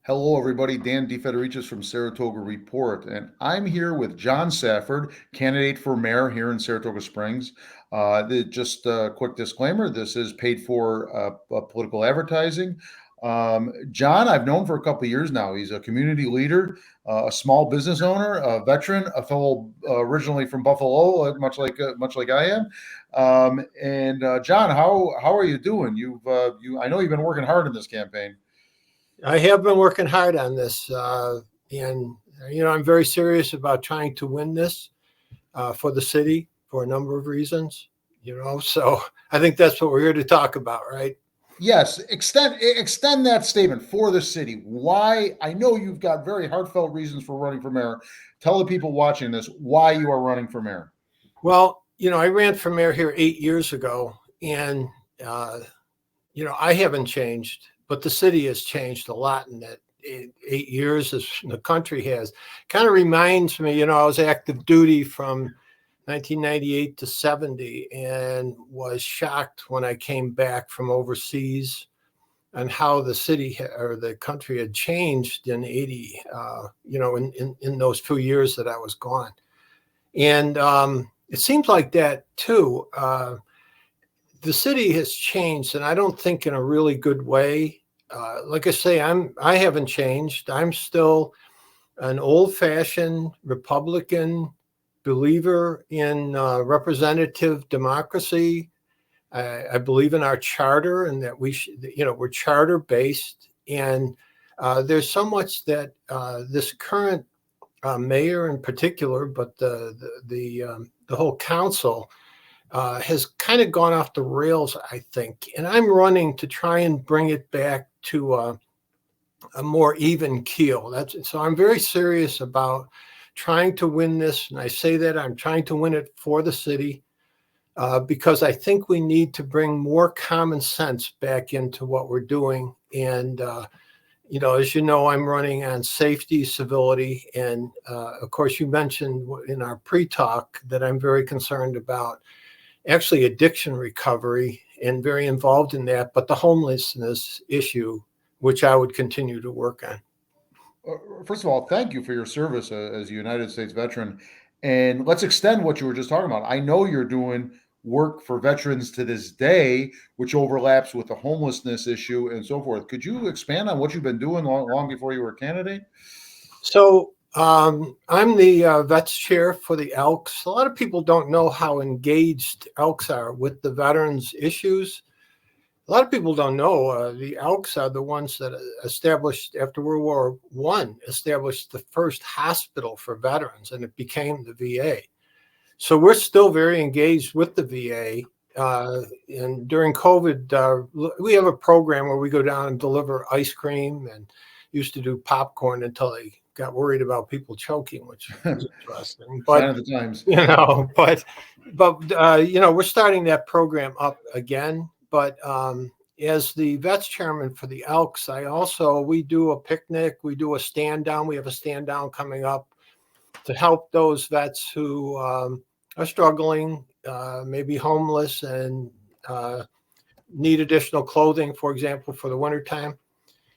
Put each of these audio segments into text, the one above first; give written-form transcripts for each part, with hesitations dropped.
Hello, everybody. Dan DeFedericis from Saratoga Report, and I'm here with John Safford, candidate for mayor here in Saratoga Springs. Just a quick disclaimer: this is paid for political advertising. John, I've known for a couple of years now. He's a community leader, a small business owner, a veteran, a fellow originally from Buffalo, much like I am. John, how are you doing? I know you've been working hard in this campaign. I have been working hard on this, and I'm very serious about trying to win this for the city for a number of reasons. So I think that's what we're here to talk about, right? Yes, extend that statement for the city. Why? I know you've got very heartfelt reasons for running for mayor. Tell the people watching this why you are running for mayor. Well, I ran for mayor here 8 years ago, and I haven't changed, but the city has changed a lot in that 8 years as the country has. Kind of reminds me, I was active duty from 1998 to 70 and was shocked when I came back from overseas and how the city or the country had changed in 80, in those 2 years that I was gone. And it seems like that too. The city has changed, and I don't think in a really good way. Like I say, I haven't changed. I'm still an old-fashioned Republican believer in representative democracy. I believe in our charter and that we're charter based. And there's so much that this current mayor in particular, but the whole council has kind of gone off the rails, I think. And I'm running to try and bring it back to a more even keel. So I'm very serious about trying to win this. And I say that I'm trying to win it for the city because I think we need to bring more common sense back into what we're doing. And, as you know, I'm running on safety, civility. And of course, you mentioned in our pre-talk that I'm very concerned about actually addiction recovery and very involved in that, but the homelessness issue, which I would continue to work on. First of all, thank you for your service as a United States veteran. And let's extend what you were just talking about. I know you're doing work for veterans to this day, which overlaps with the homelessness issue and so forth. Could you expand on what you've been doing long before you were a candidate? So I'm the vets chair for the Elks. A lot of people don't know how engaged Elks are with the veterans issues. A lot of people don't know the Elks are the ones that established after World War I, established the first hospital for veterans, and it became the VA. So we're still very engaged with the VA. And during COVID, we have a program where we go down and deliver ice cream and used to do popcorn until they got worried about people choking, which was interesting. But Sign of the times. We're starting that program up again. But as the vets chairman for the Elks, we do a picnic, we do a stand down. We have a stand down coming up to help those vets who are struggling, maybe homeless, and need additional clothing, for example, for the wintertime.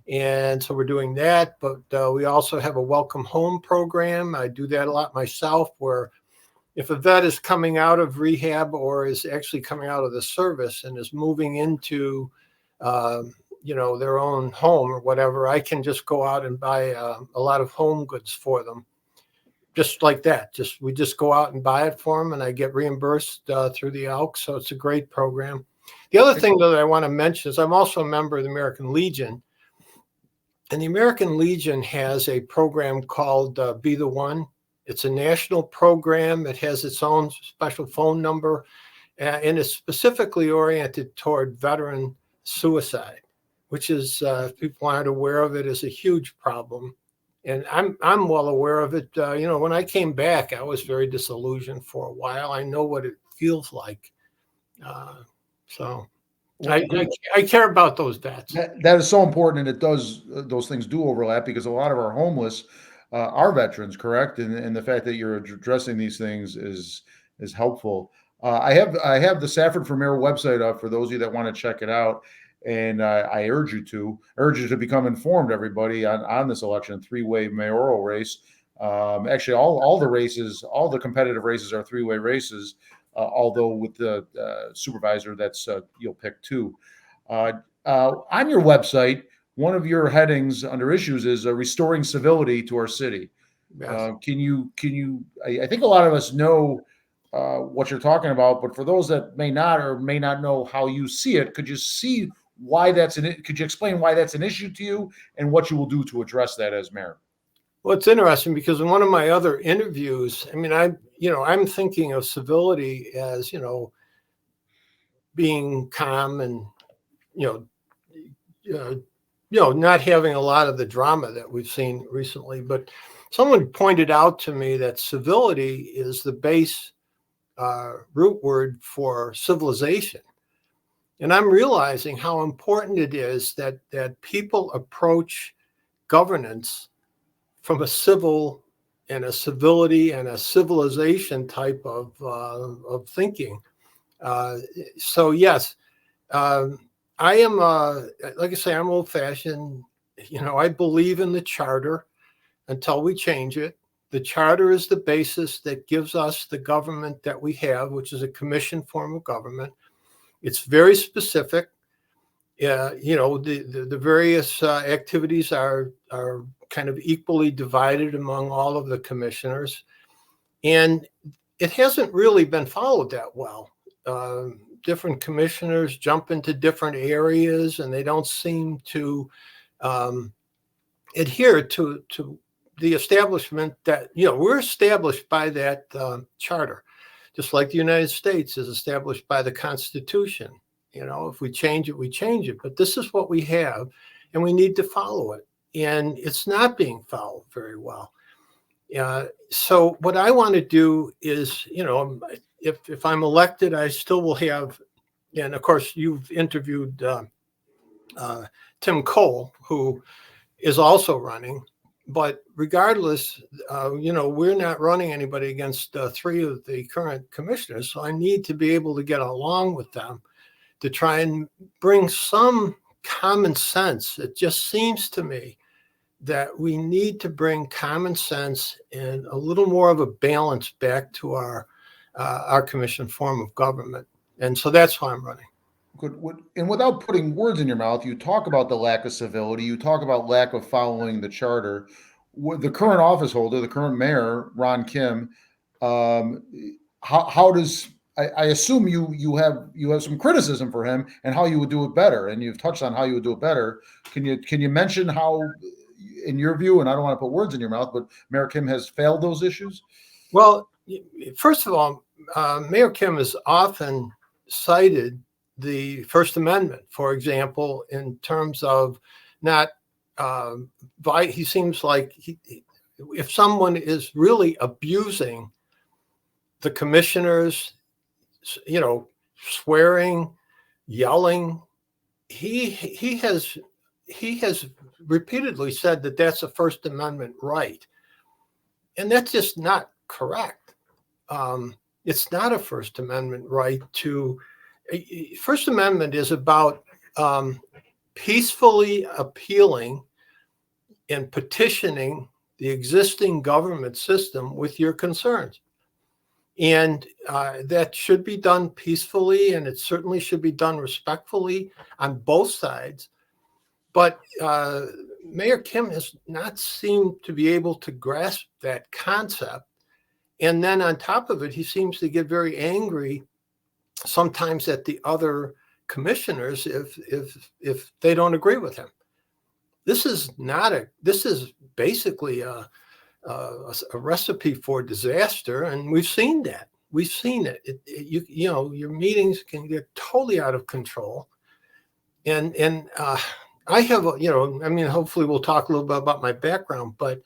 And so we're doing that, but we also have a welcome home program. I do that a lot myself, where if a vet is coming out of rehab or is actually coming out of the service and is moving into, their own home or whatever, I can just go out and buy a lot of home goods for them. Just like that. We just go out and buy it for them, and I get reimbursed through the Elks. So it's a great program. The other thing that I want to mention is I'm also a member of the American Legion. And the American Legion has a program called Be the One. It's a national program. It has its own special phone number, and it's specifically oriented toward veteran suicide, which is, if people aren't aware of it, is a huge problem. And I'm well aware of it. When I came back, I was very disillusioned for a while. I know what it feels like. I care about those vets. That is so important, and those things do overlap because a lot of our homeless are veterans, correct? And the fact that you're addressing these things is helpful. I have the Safford for Mayor website up for those of you that want to check it out. And I urge you to become informed, everybody, on this election, three-way mayoral race. Actually, all the races, all the competitive races are three-way races, although with the supervisor, that's you'll pick two. On your website, one of your headings under issues is restoring civility to our city. Yes. I think a lot of us know what you're talking about, but for those that may not or may not know how you see it, could you see why could you explain why that's an issue to you and what you will do to address that as mayor? Well, it's interesting because in one of my other interviews, I mean, I'm thinking of civility as, being calm and, you know, not having a lot of the drama that we've seen recently. But someone pointed out to me that civility is the base root word for civilization. And I'm realizing how important it is that people approach governance from a civil and a civility and a civilization type of thinking. So yes, I am, like I say, I'm old fashioned. I believe in the charter until we change it. The charter is the basis that gives us the government that we have, which is a commission form of government. It's very specific. The various activities are kind of equally divided among all of the commissioners, and it hasn't really been followed that well. Different commissioners jump into different areas, and they don't seem to adhere to the establishment that we're established by that charter, just like the United States is established by the Constitution. If we change it, we change it. But this is what we have, and we need to follow it. And it's not being followed very well. So what I want to do is, if I'm elected, I still will have, and of course, you've interviewed Tim Cole, who is also running. But regardless, we're not running anybody against three of the current commissioners. So I need to be able to get along with them to try and bring some common sense. It just seems to me that we need to bring common sense and a little more of a balance back to our commission form of government. And so that's why I'm running. Good. And without putting words in your mouth, you talk about the lack of civility. You talk about lack of following the charter. The current office holder, the current mayor, Ron Kim, how does I assume you have some criticism for him and how you would do it better, and you've touched on how you would do it better. Can you mention how, in your view, and I don't want to put words in your mouth, but Mayor Kim has failed those issues? Well, first of all, Mayor Kim has often cited the First Amendment, for example, in terms of not. He seems like if someone is really abusing the commissioners, swearing, yelling, he has repeatedly said that that's a First Amendment right, and that's just not correct. It's not a First Amendment right to. First Amendment is about peacefully appealing and petitioning the existing government system with your concerns. And that should be done peacefully, and it certainly should be done respectfully on both sides. But Mayor Kim has not seemed to be able to grasp that concept. And then on top of it, he seems to get very angry sometimes at the other commissioners if they don't agree with him. This is basically a recipe for disaster, and we've seen that. We've seen it. Your meetings can get totally out of control, and I have hopefully we'll talk a little bit about my background, but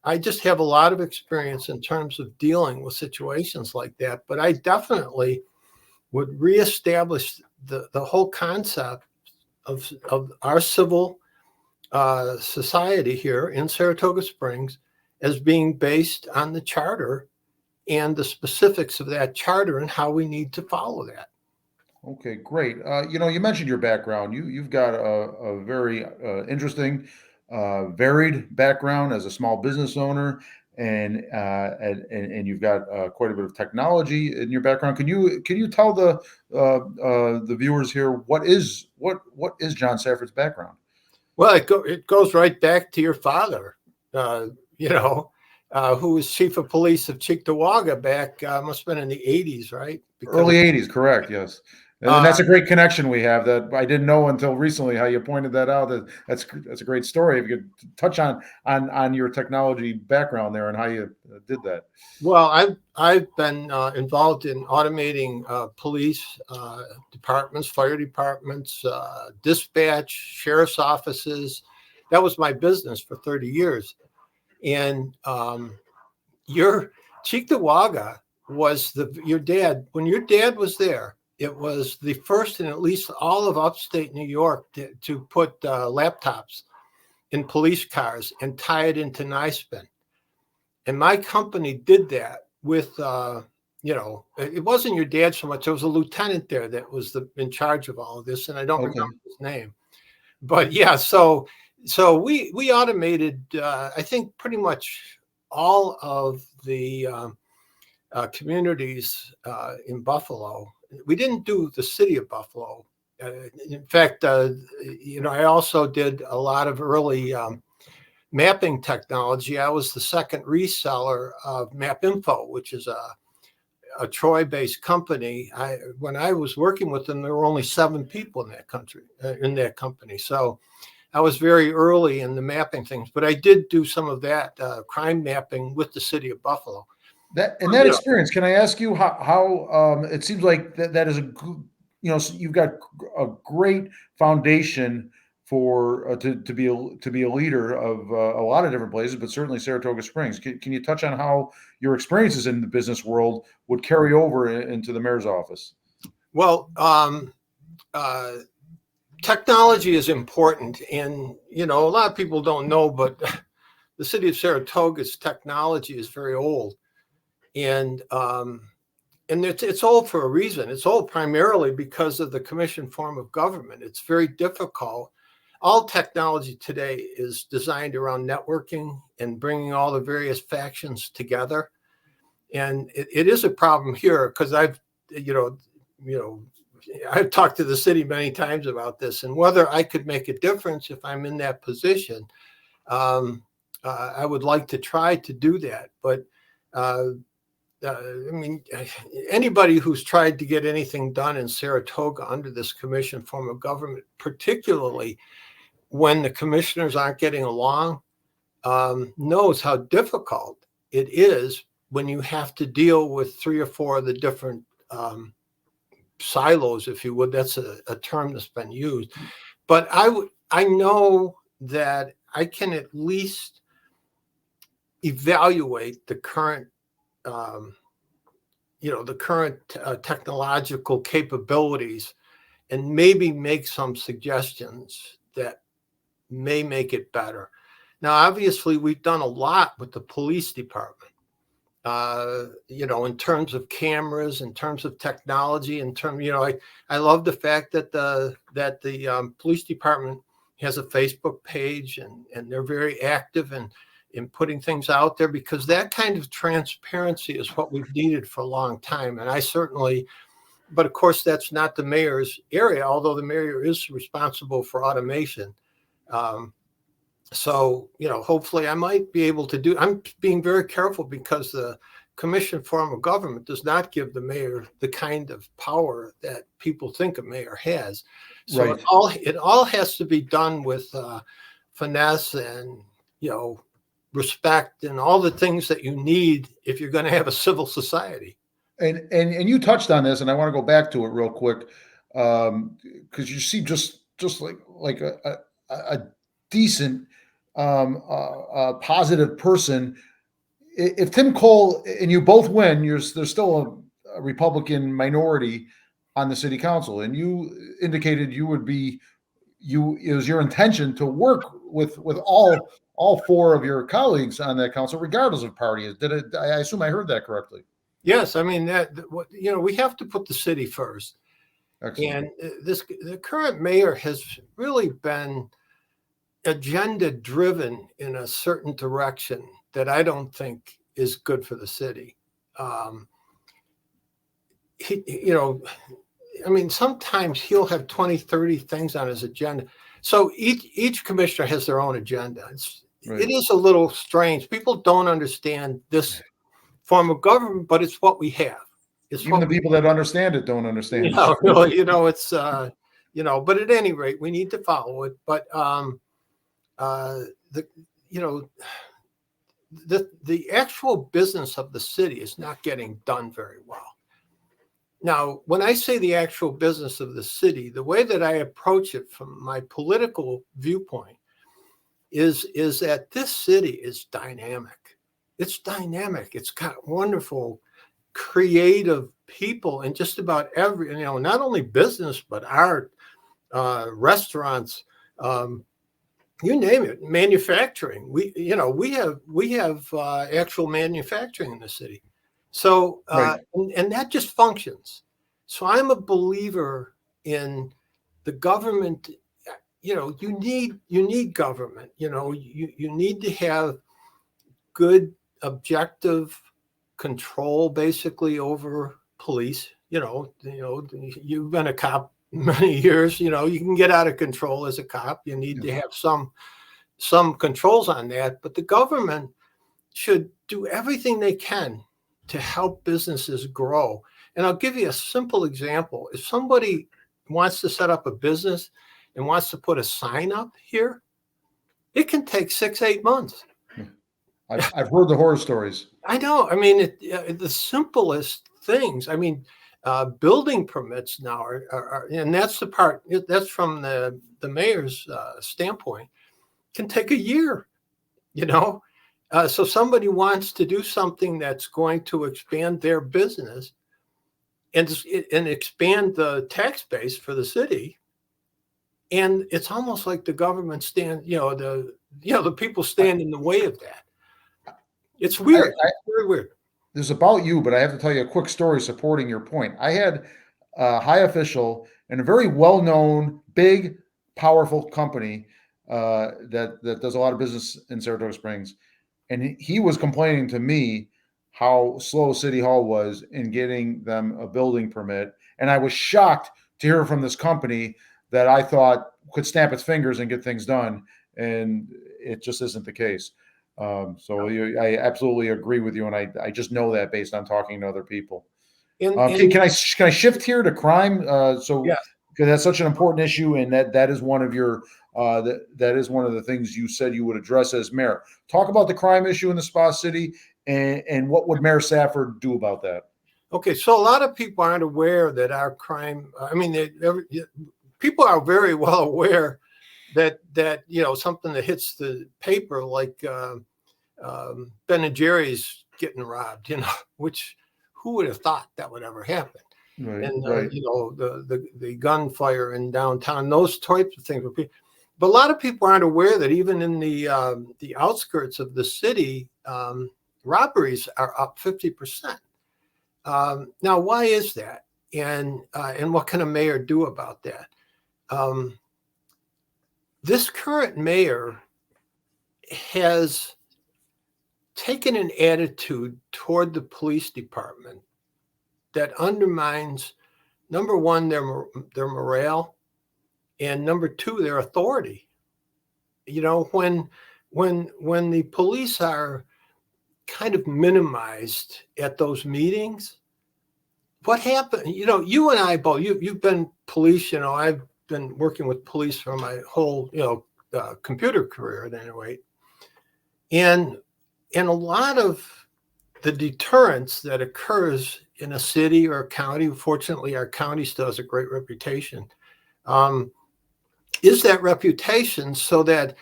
I just have a lot of experience in terms of dealing with situations like that. But I definitely would reestablish the whole concept of our civil society here in Saratoga Springs as being based on the charter and the specifics of that charter and how we need to follow that. Okay, great. You mentioned your background. You've got a very interesting, varied background as a small business owner, and you've got quite a bit of technology in your background. Can you tell the viewers here what is John Safford's background? Well, it goes right back to your father, uh, you know, who was chief of police of Cheektowaga back, must have been in the 80s, right? Because Early '80s, correct? Yes, and uh, that's a great connection we have that I didn't know until recently. How you pointed that out. That's a great story. If you could touch on your technology background there and how you did that. well, I've been involved in automating police departments, fire departments, dispatch, sheriff's offices. That was my business for 30 years. And your Cheektowaga was your dad. When your dad was there, it was the first in at least all of upstate New York to put laptops in police cars and tie it into NISPIN. And my company did that with, it wasn't your dad so much. There was a lieutenant there that was in charge of all of this, and I don't remember Okay. his name. But yeah, so we automated, I think, pretty much all of the communities in Buffalo. We didn't do the city of Buffalo. In fact, I also did a lot of early mapping technology. I was the second reseller of Map Info, which is a Troy-based company. When I was working with them, there were only 7 people in that company. So I was very early in the mapping things, but I did do some of that crime mapping with the city of Buffalo. That experience, can I ask you how it seems like that is so you've got a great foundation for to be a leader of a lot of different places, but certainly Saratoga Springs. Can you touch on how your experiences in the business world would carry over into the mayor's office? Well, uh, technology is important, and a lot of people don't know, but the city of Saratoga's technology is very old, and it's old for a reason. It's old primarily because of the commission form of government. It's very difficult. All technology today is designed around networking and bringing all the various factions together, and it is a problem here because you know, you know, I've talked to the city many times about this and whether I could make a difference if I'm in that position. I would like to try to do that, but uh, I mean, anybody who's tried to get anything done in Saratoga under this commission form of government, particularly when the commissioners aren't getting along, knows how difficult it is when you have to deal with 3 or 4 of the different silos, if you would. That's a term that's been used. But I know that I can at least evaluate the current um, technological capabilities and maybe make some suggestions that may make it better. Now, obviously, we've done a lot with the police department, in terms of cameras, in terms of technology, I love the fact that the police department has a Facebook page and they're very active in putting things out there because that kind of transparency is what we've needed for a long time. And I certainly, but of course, that's not the mayor's area, although the mayor is responsible for automation. Um, hopefully I might be able to I'm being very careful because the commission form of government does not give the mayor the kind of power that people think a mayor has. So Right. it all has to be done with finesse and, respect and all the things that you need if you're going to have a civil society. And you touched on this, and I want to go back to it real quick, because you see just like a decent, positive person. If Tim Cole and you both win, there's still a Republican minority on the city council, and you indicated you would be it was your intention to work with all 4 of your colleagues on that council, regardless of party. Did it? I assume I heard that correctly. Yes, I mean we have to put the city first. Excellent. And the current mayor has really been agenda driven in a certain direction that I don't think is good for the city. Um, you know, I mean, sometimes he'll have 20, 30 things on his agenda. So each commissioner has their own agenda. Right. It is a little strange. People don't understand this form of government, but it's what we have. It's Even what the people that understand it don't understand it. it's but at any rate, we need to follow it. But the you know the actual business of the city is not getting done very well. Now, when I say the actual business of the city, the way that I approach it from my political viewpoint is that this city is dynamic. It's dynamic. It's got wonderful, creative people in just about every, not only business, but art, restaurants, you name it, manufacturing. We have actual manufacturing in the city. So, Right. and that just functions. So I'm a believer in the government. You need government. You need to have good, objective control, basically, over police. You've been a cop many years. You can get out of control as a cop. You need to have some controls on that. But the government should do everything they can to help businesses grow. And I'll give you a simple example. If somebody wants to set up a business and wants to put a sign up here, it can take 6-8 months. I've heard the horror stories. I know. I mean, the simplest things. I mean, building permits now are, and that's the part. That's from the mayor's standpoint. Can take a year. So somebody wants to do something that's going to expand their business and expand the tax base for the city. And it's almost like the government the people stand in the way of that. It's weird. It's very weird. This is about you, but I have to tell you a quick story supporting your point. I had a high official in a very well-known, big, powerful company that does a lot of business in Saratoga Springs. And he was complaining to me how slow City Hall was in getting them a building permit. And I was shocked to hear from this company that I thought could snap its fingers and get things done. And it just isn't the case. I absolutely agree with you. And I just know that based on talking to other people. Can I shift here to crime? Yes. Because that's such an important issue, and that is one of your that is one of the things you said you would address as mayor. Talk about the crime issue in the Spa City, and what would Mayor Safford do about that? Okay, so a lot of people aren't aware that our crime. I mean, people are very well aware that something that hits the paper like Ben and Jerry's getting robbed. Which who would have thought that would ever happen? Right, And right. the gunfire in downtown, those types of things. But a lot of people aren't aware that even in the outskirts of the city, robberies are up 50%. Now, why is that? And what can a mayor do about that? This current mayor has taken an attitude toward the police department that undermines, number one, their morale, and number two, their authority. When the police are kind of minimized at those meetings, what happened? You and I both. You've been police. I've been working with police for my whole computer career at any rate, and a lot of the deterrence that occurs in a city or a county, fortunately, our county still has a great reputation, is that reputation so that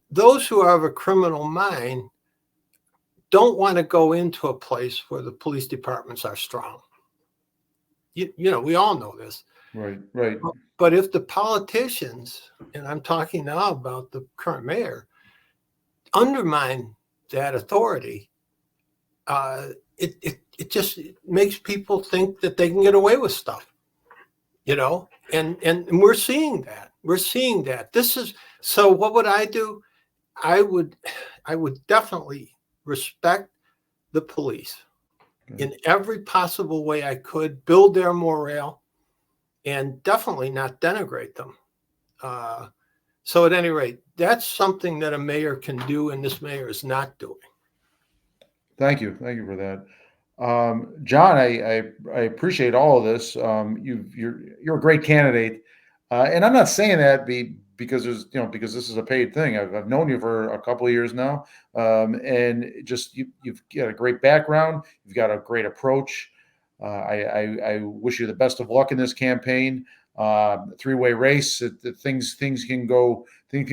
those who have a criminal mind don't want to go into a place where the police departments are strong. We all know this. Right, right. But if the politicians, and I'm talking now about the current mayor, undermine that authority, it just makes people think that they can get away with stuff. and we're seeing that. We're seeing that. This is so. What would I do? I would definitely respect the police in every possible way I could, build their morale, and definitely not denigrate them. So at any rate, that's something that a mayor can do, and this mayor is not doing. Thank you. Thank you for that. John, I appreciate all of this. You're a great candidate, and I'm not saying that because because this is a paid thing. I've known you for a couple of years now, and just you've got a great background. You've got a great approach. I wish you the best of luck in this campaign. Three-way race. Things can go. Things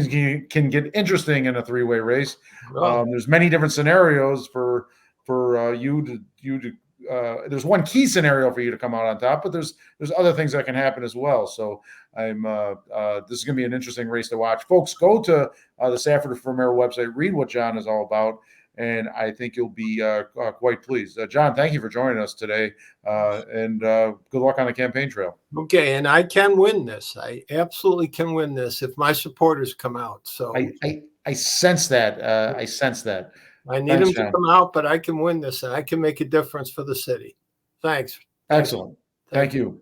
can get interesting in a three-way race. Well, There's many different scenarios for you to. There's one key scenario for you to come out on top, but there's other things that can happen as well. So this is going to be an interesting race to watch. Folks, go to the Safford for Mayor website, read what John is all about, and I think you'll be quite pleased. John, thank you for joining us today, and good luck on the campaign trail. okay, and I can win this. I absolutely can win this if my supporters come out. So I sense that. I sense that. I need Thanks, them to John. come out, but I can win this, and I can make a difference for the city. Thanks. Excellent. Thank you.